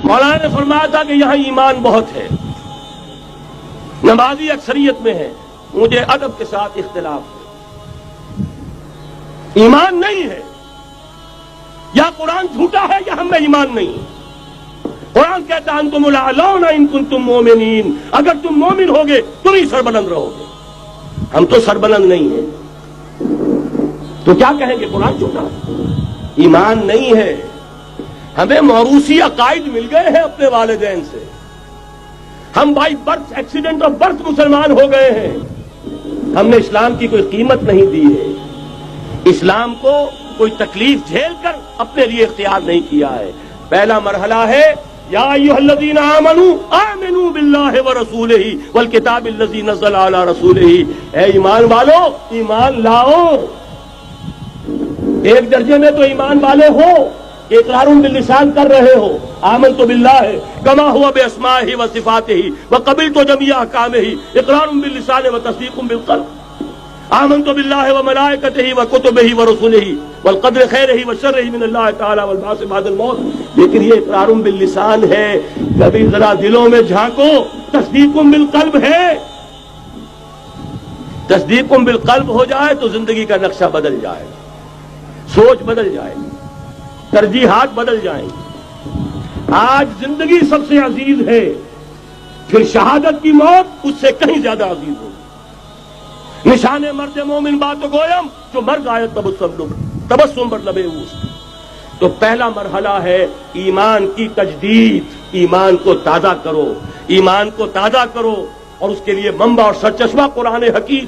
مولانا نے فرمایا تھا کہ یہاں ایمان بہت ہے، نمازی اکثریت میں ہے، مجھے ادب کے ساتھ اختلاف ہے، ایمان نہیں ہے، یا قرآن جھوٹا ہے یا ہم میں ایمان نہیں ہے۔ قرآن کہتا ہے انتم الاعلون ان کنتم مومنین، اگر تم مومن ہوگے تم ہی سربلند رہو گے، ہم تو سربلند نہیں ہیں، تو کیا کہیں گے قرآن جھوٹا ہے؟ ایمان نہیں ہے۔ ہمیں موروثی عقائد مل گئے ہیں اپنے والدین سے، ہم by birth accident of birth مسلمان ہو گئے ہیں، ہم نے اسلام کی کوئی قیمت نہیں دی ہے، اسلام کو کوئی تکلیف جھیل کر اپنے لیے اختیار نہیں کیا ہے۔ پہلا مرحلہ ہے یا ایھا الذین آمنوا آمنوا باللہ ورسولہ والکتاب الذی نزل علی رسولہ، اے ایمان والو ایمان لاؤ۔ ایک درجے میں تو ایمان والے ہو، اقرار باللسان کر رہے ہو، آمنت باللہ کما ہوا باسمائہ وصفاتہ وقبلت جمیع احکامہ، اقرار باللسان وتصدیق بالقلب۔ آمنت باللہ وملائکتہ وکتبہ ورسلہ والقدر خیرہ وشرہ من اللہ تعالی والبعث بعد الموت، لیکن یہ اقرار باللسان ہے، کبھی ذرا دلوں میں جھانکو، تصدیق بالقلب ہے۔ تصدیق بالقلب ہو جائے تو زندگی کا نقشہ بدل جائے گا، سوچ بدل جائے گی، ترجیحات بدل جائیں گی۔ آج زندگی سب سے عزیز ہے، پھر شہادت کی موت اس سے کہیں زیادہ عزیز ہوگی۔ نشان مرد مومن بات گویم جو مر گائے تبسم بر لبے اوست۔ تو پہلا مرحلہ ہے ایمان کی تجدید، ایمان کو تازہ کرو، ایمان کو تازہ کرو، اور اس کے لیے منبع اور سرچشمہ قرآن حکیم۔